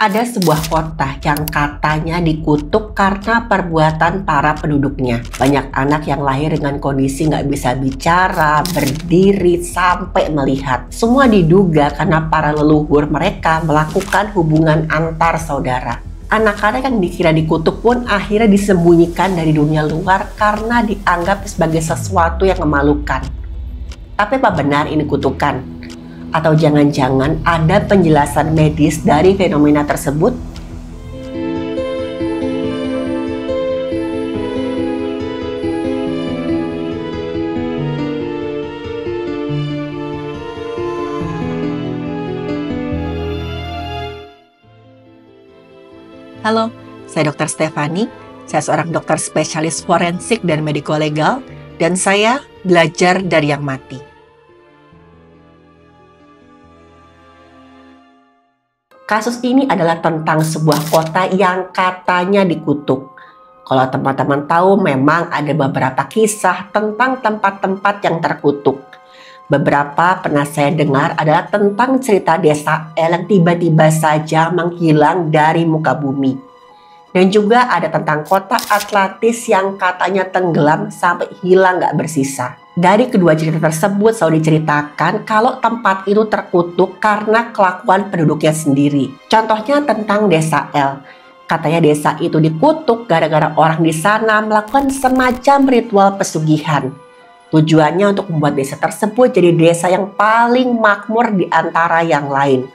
Ada sebuah kota yang katanya dikutuk karena perbuatan para penduduknya. Banyak anak yang lahir dengan kondisi nggak bisa bicara, berdiri, sampai melihat. Semua diduga karena para leluhur mereka melakukan hubungan antar saudara. Anak-anak yang dikira dikutuk pun akhirnya disembunyikan dari dunia luar karena dianggap sebagai sesuatu yang memalukan. Tapi apa benar ini kutukan? Atau jangan-jangan ada penjelasan medis dari fenomena tersebut? Halo, saya Dr. Stefani. Saya seorang dokter spesialis forensik dan mediko-legal, dan saya belajar dari yang mati. Kasus ini adalah tentang sebuah kota yang katanya dikutuk. Kalau teman-teman tahu, memang ada beberapa kisah tentang tempat-tempat yang terkutuk. Beberapa pernah saya dengar adalah tentang cerita desa yang tiba-tiba saja menghilang dari muka bumi. Dan juga ada tentang kota Atlantis yang katanya tenggelam sampai hilang gak bersisa. Dari kedua cerita tersebut selalu diceritakan kalau tempat itu terkutuk karena kelakuan penduduknya sendiri. Contohnya tentang desa L. Katanya desa itu dikutuk gara-gara orang di sana melakukan semacam ritual pesugihan. Tujuannya untuk membuat desa tersebut jadi desa yang paling makmur di antara yang lain.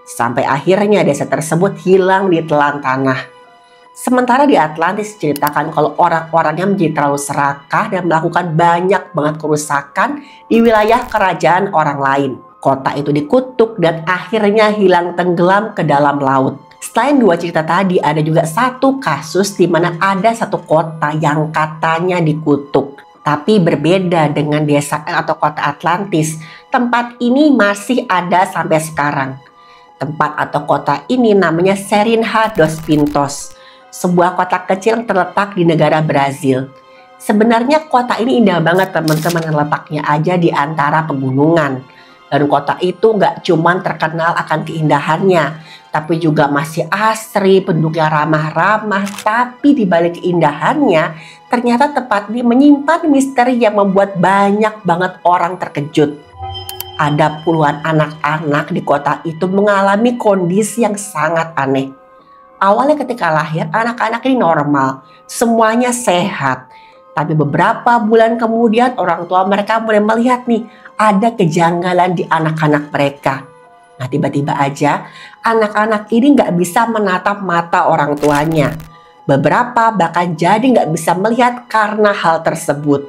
Sampai akhirnya desa tersebut hilang di telan tanah. Sementara di Atlantis diceritakan kalau orang-orangnya menjadi terlalu serakah dan melakukan banyak banget kerusakan di wilayah kerajaan orang lain. Kota itu dikutuk dan akhirnya hilang tenggelam ke dalam laut. Selain dua cerita tadi, ada juga satu kasus di mana ada satu kota yang katanya dikutuk. Tapi berbeda dengan desa atau kota Atlantis, tempat ini masih ada sampai sekarang. Tempat atau kota ini namanya Serrinha dos Pintos. Sebuah kota kecil terletak di negara Brazil. Sebenarnya kota ini indah banget teman-teman, letaknya aja di antara pegunungan. Dan kota itu nggak cuma terkenal akan keindahannya, tapi juga masih asri, penduduknya ramah-ramah. Tapi di balik keindahannya, ternyata tempat ini menyimpan misteri yang membuat banyak banget orang terkejut. Ada puluhan anak-anak di kota itu mengalami kondisi yang sangat aneh. Awalnya ketika lahir, anak-anak ini normal, semuanya sehat. Tapi beberapa bulan kemudian orang tua mereka mulai melihat nih, ada kejanggalan di anak-anak mereka. Nah tiba-tiba aja, anak-anak ini nggak bisa menatap mata orang tuanya. Beberapa bahkan jadi nggak bisa melihat karena hal tersebut.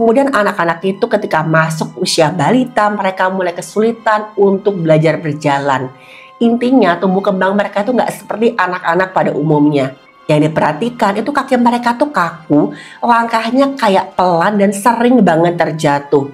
Kemudian anak-anak itu ketika masuk usia balita, mereka mulai kesulitan untuk belajar berjalan. Intinya tumbuh kembang mereka itu nggak seperti anak-anak pada umumnya. Yang diperhatikan itu kaki mereka tuh kaku, langkahnya kayak pelan dan sering banget terjatuh.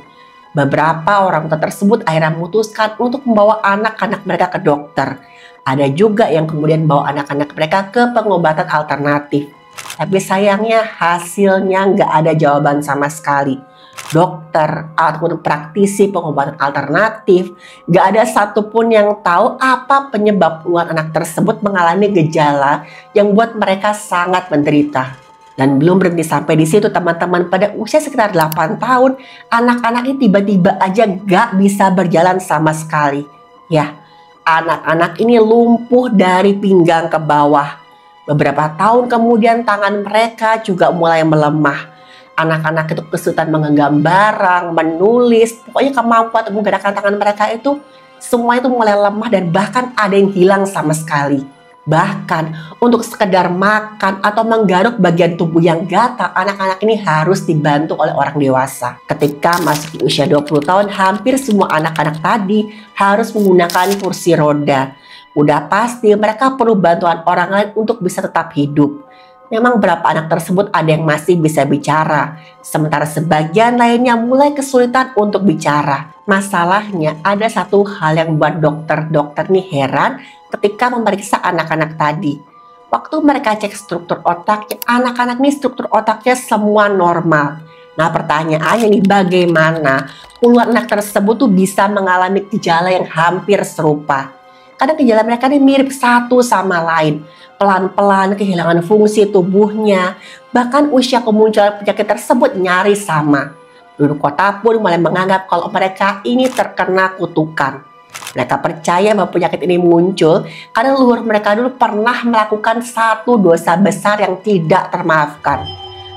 Beberapa orang tua tersebut akhirnya memutuskan untuk membawa anak-anak mereka ke dokter. Ada juga yang kemudian bawa anak-anak mereka ke pengobatan alternatif. Tapi sayangnya hasilnya nggak ada jawaban sama sekali. Dokter ataupun praktisi pengobatan alternatif gak ada satupun yang tahu apa penyebab puluhan anak tersebut mengalami gejala yang buat mereka sangat menderita. Dan belum berhenti sampai di situ teman-teman, pada usia sekitar 8 tahun anak-anak ini tiba-tiba aja gak bisa berjalan sama sekali. Ya, anak-anak ini lumpuh dari pinggang ke bawah. Beberapa tahun kemudian tangan mereka juga mulai melemah. Anak-anak itu kesulitan menggenggam barang, menulis, pokoknya kemampuan untuk menggerakkan tangan mereka itu semua itu mulai lemah dan bahkan ada yang hilang sama sekali. Bahkan untuk sekedar makan atau menggaruk bagian tubuh yang gatal, anak-anak ini harus dibantu oleh orang dewasa. Ketika masuk usia 20 tahun, hampir semua anak-anak tadi harus menggunakan kursi roda. Udah pasti mereka perlu bantuan orang lain untuk bisa tetap hidup. Memang beberapa anak tersebut ada yang masih bisa bicara, sementara sebagian lainnya mulai kesulitan untuk bicara. Masalahnya ada satu hal yang buat dokter-dokter nih heran ketika memeriksa anak-anak tadi. Waktu mereka cek struktur otaknya, anak-anak nih struktur otaknya semua normal. Nah pertanyaannya nih, bagaimana puluhan anak tersebut tuh bisa mengalami gejala yang hampir serupa? Kadang gejala mereka ini mirip satu sama lain. Pelan-pelan kehilangan fungsi tubuhnya, bahkan usia kemunculan penyakit tersebut nyaris sama. Penduduk kota pun mulai menganggap kalau mereka ini terkena kutukan. Mereka percaya bahwa penyakit ini muncul karena leluhur mereka dulu pernah melakukan satu dosa besar yang tidak termaafkan.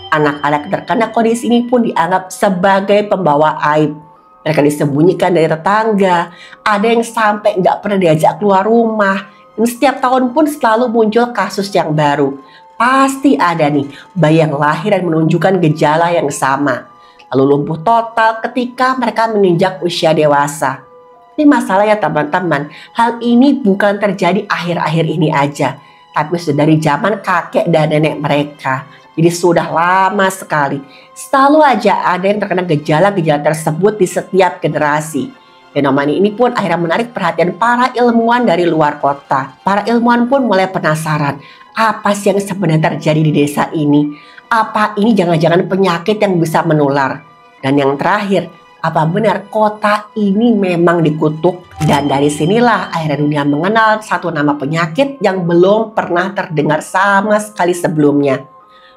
Anak-anak terkena kondisi ini pun dianggap sebagai pembawa aib. Mereka disembunyikan dari tetangga, ada yang sampai nggak pernah diajak keluar rumah. Dan setiap tahun pun selalu muncul kasus yang baru. Pasti ada nih bayi yang lahir dan menunjukkan gejala yang sama, lalu lumpuh total ketika mereka menginjak usia dewasa. Ini masalahnya teman-teman, hal ini bukan terjadi akhir-akhir ini aja, tapi sudah dari zaman kakek dan nenek mereka. Jadi sudah lama sekali. Selalu aja ada yang terkena gejala-gejala tersebut di setiap generasi. Fenomena ini pun akhirnya menarik perhatian para ilmuwan dari luar kota. Para ilmuwan pun mulai penasaran, apa sih yang sebenarnya terjadi di desa ini? Apa ini jangan-jangan penyakit yang bisa menular? Dan yang terakhir, apa benar kota ini memang dikutuk? Dan dari sinilah akhirnya dunia mengenal satu nama penyakit yang belum pernah terdengar sama sekali sebelumnya.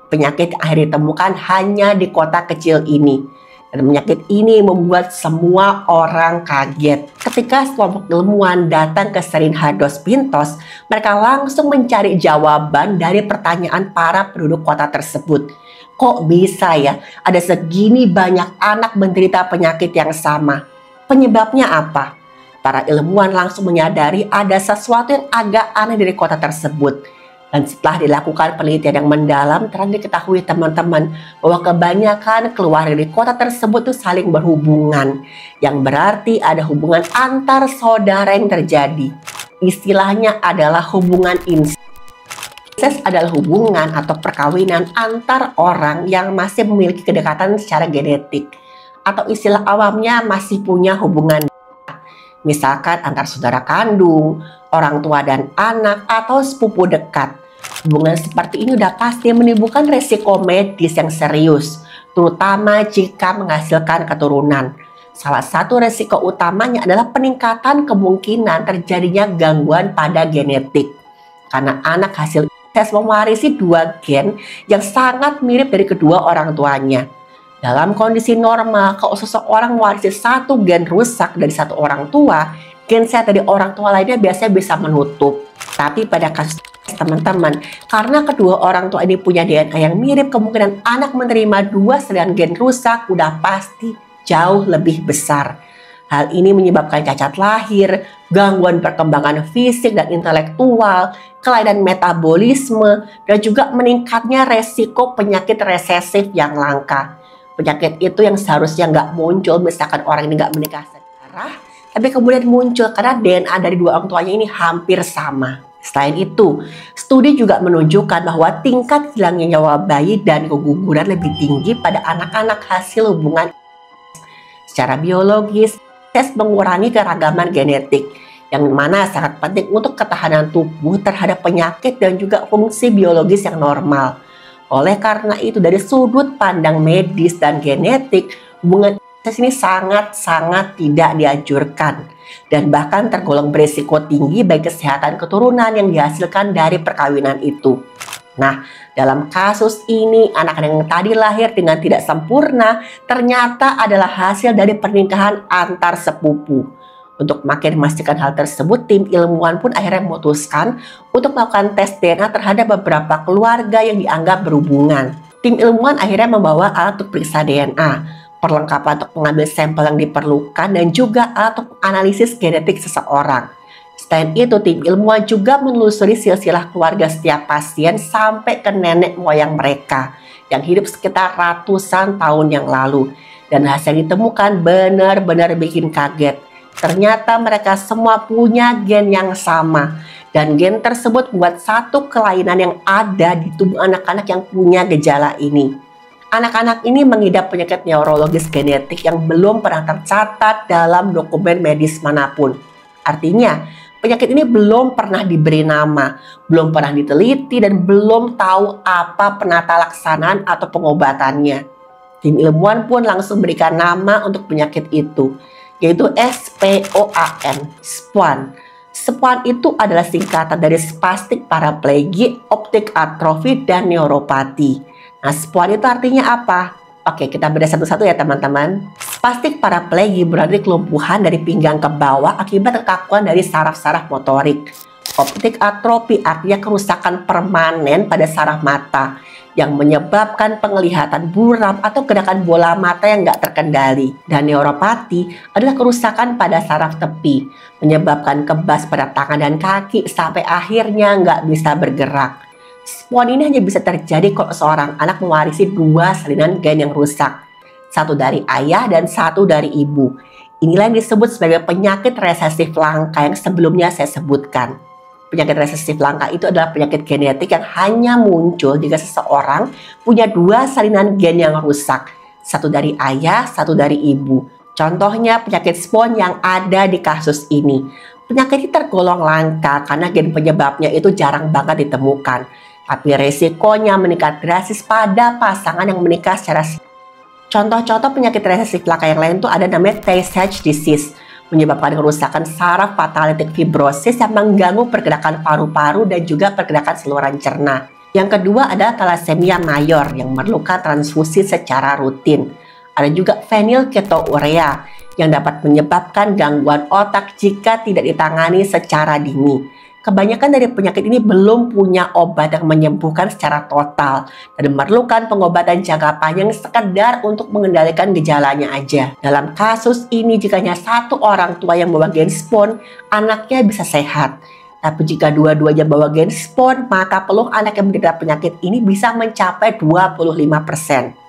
Penyakit akhirnya ditemukan hanya di kota kecil ini. Dan penyakit ini membuat semua orang kaget. Ketika sekelompok ilmuwan datang ke Serinhados Pintos, mereka langsung mencari jawaban dari pertanyaan para penduduk kota tersebut. Kok bisa ya ada segini banyak anak menderita penyakit yang sama? Penyebabnya apa? Para ilmuwan langsung menyadari ada sesuatu yang agak aneh dari kota tersebut. Dan setelah dilakukan penelitian yang mendalam, terang diketahui teman-teman bahwa kebanyakan keluarga di kota tersebut itu saling berhubungan. Yang berarti ada hubungan antar saudara yang terjadi. Istilahnya adalah hubungan insest. Insest adalah hubungan atau perkawinan antar orang yang masih memiliki kedekatan secara genetik. Atau istilah awamnya masih punya hubungan. Misalkan antar saudara kandung, orang tua dan anak, atau sepupu dekat. Hubungan seperti ini udah pasti menimbulkan resiko medis yang serius, terutama jika menghasilkan keturunan. Salah satu resiko utamanya adalah peningkatan kemungkinan terjadinya gangguan pada genetik. Karena anak hasil insest mewarisi dua gen yang sangat mirip dari kedua orang tuanya. Dalam kondisi normal, kalau seseorang mewarisi satu gen rusak dari satu orang tua, gen sehat dari orang tua lainnya biasanya bisa menutup. Tapi pada kasus teman-teman, karena kedua orang tua ini punya DNA yang mirip, kemungkinan anak menerima dua selian gen rusak udah pasti jauh lebih besar. Hal ini menyebabkan cacat lahir, gangguan perkembangan fisik dan intelektual, kelainan metabolisme, dan juga meningkatnya resiko penyakit resesif yang langka. Penyakit itu yang seharusnya nggak muncul misalkan orang ini nggak menikah secara, tapi kemudian muncul karena DNA dari dua orang tuanya ini hampir sama. Selain itu, studi juga menunjukkan bahwa tingkat hilangnya nyawa bayi dan keguguran lebih tinggi pada anak-anak hasil hubungan. Secara biologis, tes mengurangi keragaman genetik, yang mana sangat penting untuk ketahanan tubuh terhadap penyakit dan juga fungsi biologis yang normal. Oleh karena itu, dari sudut pandang medis dan genetik, hubungan ini sangat-sangat tidak dianjurkan dan bahkan tergolong berisiko tinggi bagi kesehatan keturunan yang dihasilkan dari perkawinan itu. Nah, dalam kasus ini anak-anak yang tadi lahir dengan tidak sempurna ternyata adalah hasil dari pernikahan antar sepupu. Untuk makin memastikan hal tersebut, tim ilmuwan pun akhirnya memutuskan untuk melakukan tes DNA terhadap beberapa keluarga yang dianggap berhubungan. Tim ilmuwan akhirnya membawa alat untuk periksa DNA, perlengkapan untuk mengambil sampel yang diperlukan, dan juga alat untuk analisis genetik seseorang. Selain itu, tim ilmuwan juga menelusuri silsilah keluarga setiap pasien sampai ke nenek moyang mereka yang hidup sekitar ratusan tahun yang lalu. Dan hasil yang ditemukan benar-benar bikin kaget. Ternyata mereka semua punya gen yang sama. Dan gen tersebut membuat satu kelainan yang ada di tubuh anak-anak yang punya gejala ini. Anak-anak ini mengidap penyakit neurologis genetik yang belum pernah tercatat dalam dokumen medis manapun. Artinya, penyakit ini belum pernah diberi nama, belum pernah diteliti, dan belum tahu apa penata laksanaan atau pengobatannya. Tim ilmuwan pun langsung berikan nama untuk penyakit itu, yaitu SPOAN, SPOAN. SPON itu adalah singkatan dari spastik paraplegi, optik atrofi, dan neuropati. Nah, SPON itu artinya apa? Oke, kita bedah satu-satu ya teman-teman. Spastik paraplegi berarti kelumpuhan dari pinggang ke bawah akibat kekakuan dari saraf-saraf motorik. Optik atrofi artinya kerusakan permanen pada saraf mata yang menyebabkan penglihatan buram atau gerakan bola mata yang nggak terkendali. Dan neuropati adalah kerusakan pada saraf tepi, menyebabkan kebas pada tangan dan kaki sampai akhirnya nggak bisa bergerak. SPON ini hanya bisa terjadi kalau seorang anak mewarisi dua salinan gen yang rusak, satu dari ayah dan satu dari ibu. Inilah yang disebut sebagai penyakit resesif langka yang sebelumnya saya sebutkan. Penyakit resesif langka itu adalah penyakit genetik yang hanya muncul jika seseorang punya dua salinan gen yang rusak, satu dari ayah, satu dari ibu. Contohnya penyakit SPON yang ada di kasus ini. Penyakit ini tergolong langka karena gen penyebabnya itu jarang banget ditemukan. Tapi resikonya meningkat drastis pada pasangan yang menikah secara. Contoh-contoh penyakit resesif langka yang lain itu ada namanya Tay-Sachs disease, menyebabkan kerusakan saraf patalitik fibrosis yang mengganggu pergerakan paru-paru dan juga pergerakan saluran cerna. Yang kedua adalah thalassemia mayor yang memerlukan transfusi secara rutin. Ada juga fenilketonuria yang dapat menyebabkan gangguan otak jika tidak ditangani secara dini. Kebanyakan dari penyakit ini belum punya obat yang menyembuhkan secara total dan memerlukan pengobatan jangka panjang sekedar untuk mengendalikan gejalanya aja. Dalam kasus ini, jika hanya satu orang tua yang bawa gen SPON, anaknya bisa sehat. Tapi jika dua-duanya bawa gen SPON, maka peluang anak yang menderita penyakit ini bisa mencapai 25%.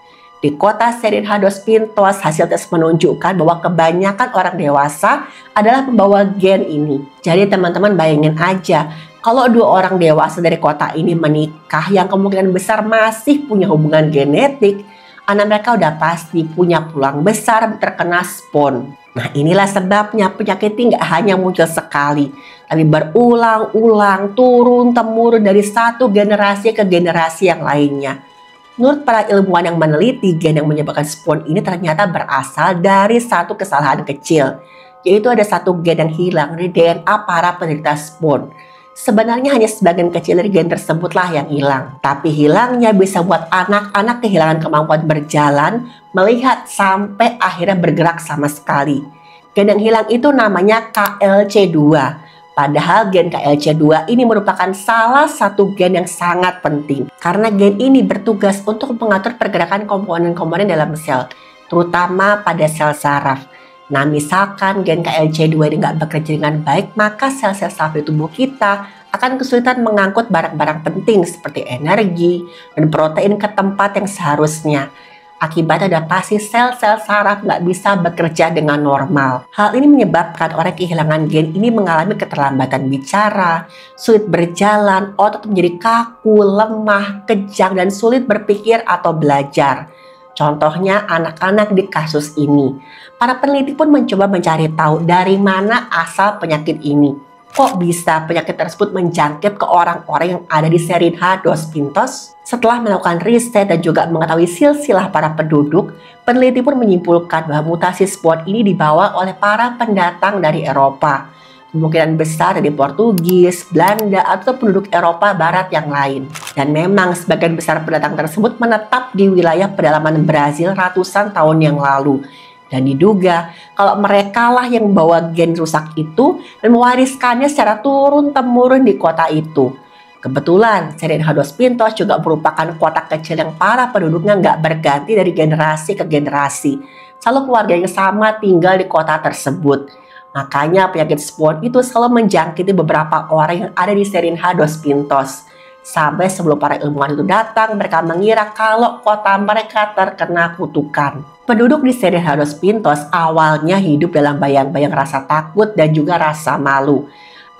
Di kota Serena dos Pintos, hasil tes menunjukkan bahwa kebanyakan orang dewasa adalah pembawa gen ini. Jadi teman-teman bayangin aja, kalau dua orang dewasa dari kota ini menikah yang kemungkinan besar masih punya hubungan genetik, anak mereka udah pasti punya peluang besar terkena SPON. Nah, inilah sebabnya penyakit ini nggak hanya muncul sekali, tapi berulang-ulang turun-temurun dari satu generasi ke generasi yang lainnya. Menurut para ilmuwan yang meneliti, gen yang menyebabkan SPON ini ternyata berasal dari satu kesalahan kecil, yaitu ada satu gen yang hilang dari DNA para penderita SPON. Sebenarnya hanya sebagian kecil dari gen tersebutlah yang hilang, tapi hilangnya bisa buat anak-anak kehilangan kemampuan berjalan, melihat, sampai akhirnya bergerak sama sekali. Gen yang hilang itu namanya KLC2. Padahal gen KLC2 ini merupakan salah satu gen yang sangat penting karena gen ini bertugas untuk mengatur pergerakan komponen-komponen dalam sel, terutama pada sel saraf. Nah, misalkan gen KLC2 ini nggak bekerja dengan baik, maka sel-sel saraf di tubuh kita akan kesulitan mengangkut barang-barang penting seperti energi dan protein ke tempat yang seharusnya. Akibatnya udah pasti sel-sel saraf nggak bisa bekerja dengan normal. Hal ini menyebabkan orang kehilangan gen ini mengalami keterlambatan bicara, sulit berjalan, otot menjadi kaku, lemah, kejang, dan sulit berpikir atau belajar. Contohnya anak-anak di kasus ini. Para peneliti pun mencoba mencari tahu dari mana asal penyakit ini. Kok bisa penyakit tersebut menjangkit ke orang-orang yang ada di Serena dos Pintos? Setelah melakukan riset dan juga mengetahui silsilah para penduduk, peneliti pun menyimpulkan bahwa mutasi SPON ini dibawa oleh para pendatang dari Eropa. Kemungkinan besar dari Portugis, Belanda, atau penduduk Eropa Barat yang lain. Dan memang sebagian besar pendatang tersebut menetap di wilayah pedalaman Brazil ratusan tahun yang lalu. Dan diduga kalau mereka lah yang membawa gen rusak itu dan mewariskannya secara turun-temurun di kota itu. Kebetulan Serena dos Pintos juga merupakan kota kecil yang para penduduknya nggak berganti dari generasi ke generasi. Selalu keluarga yang sama tinggal di kota tersebut. Makanya penyakit SPON itu selalu menjangkiti beberapa orang yang ada di Serena dos Pintos. Sampai sebelum para ilmuwan itu datang, mereka mengira kalau kota mereka terkena kutukan. Penduduk di Serena dos Pintos awalnya hidup dalam bayang-bayang rasa takut dan juga rasa malu.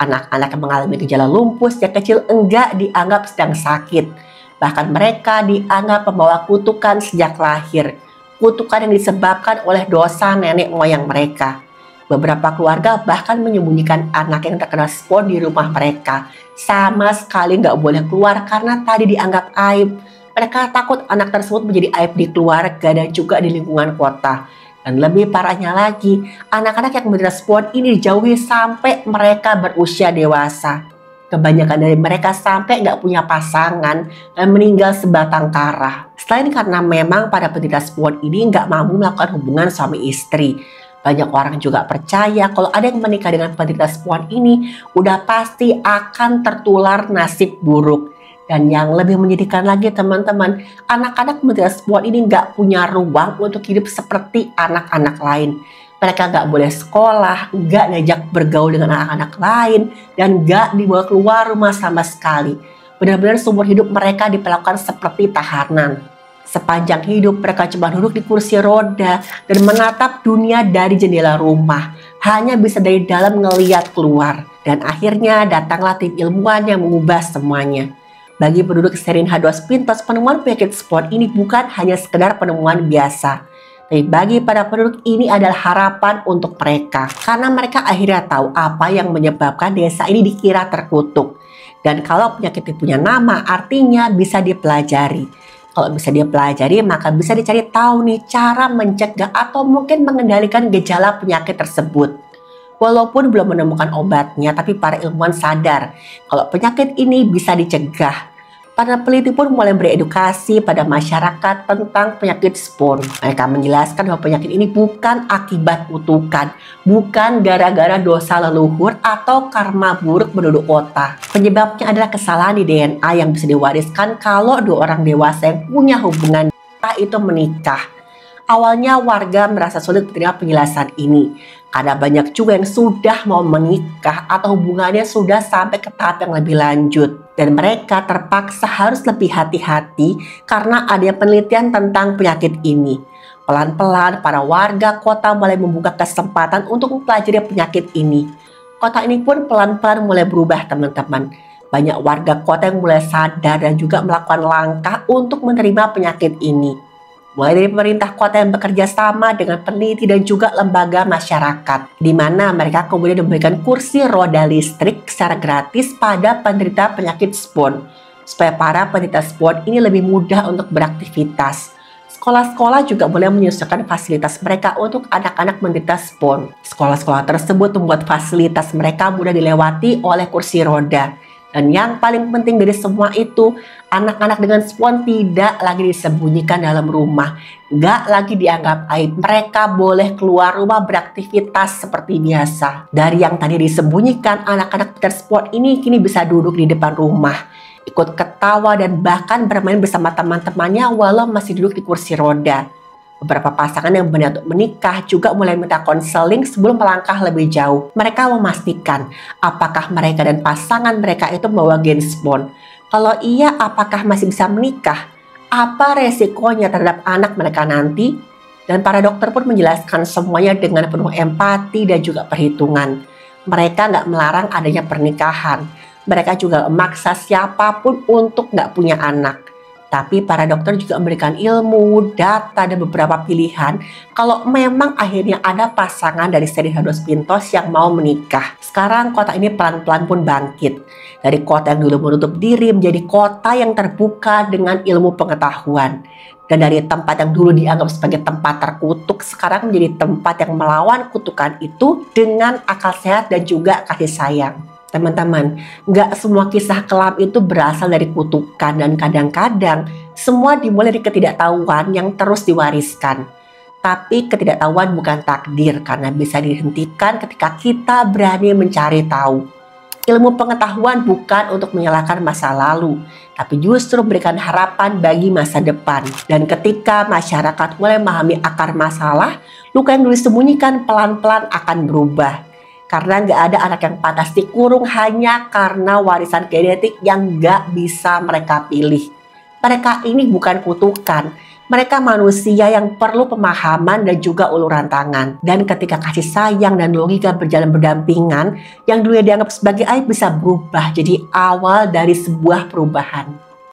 Anak-anak yang mengalami gejala lumpuh sejak kecil enggak dianggap sedang sakit. Bahkan mereka dianggap pembawa kutukan sejak lahir. Kutukan yang disebabkan oleh dosa nenek moyang mereka. Beberapa keluarga bahkan menyembunyikan anak yang terkena SPON di rumah mereka. Sama sekali nggak boleh keluar karena tadi dianggap aib. Mereka takut anak tersebut menjadi aib di keluarga dan juga di lingkungan kota. Dan lebih parahnya lagi, anak-anak yang menderita SPON ini dijauhi sampai mereka berusia dewasa. Kebanyakan dari mereka sampai nggak punya pasangan dan meninggal sebatang kara. Selain karena memang para penderita SPON ini nggak mampu melakukan hubungan suami istri, banyak orang juga percaya kalau ada yang menikah dengan penderita SPON ini udah pasti akan tertular nasib buruk. Dan yang lebih menyedihkan lagi teman-teman, anak-anak penderita SPON ini nggak punya ruang untuk hidup seperti anak-anak lain. Mereka nggak boleh sekolah, nggak diajak bergaul dengan anak-anak lain, dan nggak dibawa keluar rumah sama sekali. Benar-benar seumur hidup mereka diperlakukan seperti tahanan. Sepanjang hidup mereka cuma duduk di kursi roda dan menatap dunia dari jendela rumah. Hanya bisa dari dalam ngeliat keluar. Dan akhirnya datanglah tim ilmuwan yang mengubah semuanya. Bagi penduduk Serin H2 Pintos, penemuan penyakit SPON ini bukan hanya sekedar penemuan biasa. Tapi bagi para penduduk ini adalah harapan untuk mereka. Karena mereka akhirnya tahu apa yang menyebabkan desa ini dikira terkutuk. Dan kalau penyakit itu punya nama, artinya bisa dipelajari. Kalau bisa dipelajari, maka bisa dicari tahu nih cara mencegah atau mungkin mengendalikan gejala penyakit tersebut. Walaupun belum menemukan obatnya, tapi para ilmuwan sadar kalau penyakit ini bisa dicegah. Para peneliti pun mulai beredukasi pada masyarakat tentang penyakit SPON. Mereka menjelaskan bahwa penyakit ini bukan akibat kutukan, bukan gara-gara dosa leluhur atau karma buruk penduduk kota. Penyebabnya adalah kesalahan di DNA yang bisa diwariskan kalau dua orang dewasa yang punya hubungan itu menikah. Awalnya warga merasa sulit menerima penjelasan ini karena banyak juga yang sudah mau menikah atau hubungannya sudah sampai ke tahap yang lebih lanjut. Dan mereka terpaksa harus lebih hati-hati karena ada penelitian tentang penyakit ini. Pelan-pelan para warga kota mulai membuka kesempatan untuk mempelajari penyakit ini. Kota ini pun pelan-pelan mulai berubah teman-teman. Banyak warga kota yang mulai sadar dan juga melakukan langkah untuk menerima penyakit ini. Mulai dari pemerintah kota yang bekerja sama dengan peneliti dan juga lembaga masyarakat, di mana mereka kemudian memberikan kursi roda listrik secara gratis pada penderita penyakit SPON, supaya para penderita SPON ini lebih mudah untuk beraktivitas. Sekolah-sekolah juga boleh menyusulkan fasilitas mereka untuk anak-anak menderita SPON. Sekolah-sekolah tersebut membuat fasilitas mereka mudah dilewati oleh kursi roda. Dan yang paling penting dari semua itu, anak-anak dengan SPON tidak lagi disembunyikan dalam rumah. Nggak lagi dianggap aib. Mereka boleh keluar rumah beraktivitas seperti biasa. Dari yang tadi disembunyikan, anak-anak SPON ini kini bisa duduk di depan rumah, ikut ketawa dan bahkan bermain bersama teman-temannya walau masih duduk di kursi roda. Beberapa pasangan yang berniat untuk menikah juga mulai minta konseling sebelum melangkah lebih jauh. Mereka memastikan apakah mereka dan pasangan mereka itu membawa gen SPON. Kalau iya, apakah masih bisa menikah? Apa resikonya terhadap anak mereka nanti? Dan para dokter pun menjelaskan semuanya dengan penuh empati dan juga perhitungan. Mereka nggak melarang adanya pernikahan. Mereka juga memaksa siapapun untuk nggak punya anak. Tapi para dokter juga memberikan ilmu, data, dan beberapa pilihan kalau memang akhirnya ada pasangan dari Serin H2 Pintos yang mau menikah. Sekarang kota ini pelan-pelan pun bangkit. Dari kota yang dulu menutup diri menjadi kota yang terbuka dengan ilmu pengetahuan. Dan dari tempat yang dulu dianggap sebagai tempat terkutuk, sekarang menjadi tempat yang melawan kutukan itu dengan akal sehat dan juga kasih sayang. Teman-teman, nggak semua kisah kelam itu berasal dari kutukan dan kadang-kadang semua dimulai dari ketidaktahuan yang terus diwariskan. Tapi ketidaktahuan bukan takdir karena bisa dihentikan ketika kita berani mencari tahu. Ilmu pengetahuan bukan untuk menyalahkan masa lalu, tapi justru memberikan harapan bagi masa depan. Dan ketika masyarakat mulai memahami akar masalah, luka yang disembunyikan pelan-pelan akan berubah. Karena nggak ada anak yang pantas dikurung hanya karena warisan genetik yang nggak bisa mereka pilih. Mereka ini bukan kutukan. Mereka manusia yang perlu pemahaman dan juga uluran tangan. Dan ketika kasih sayang dan logika berjalan berdampingan, yang dulunya dianggap sebagai aib bisa berubah jadi awal dari sebuah perubahan.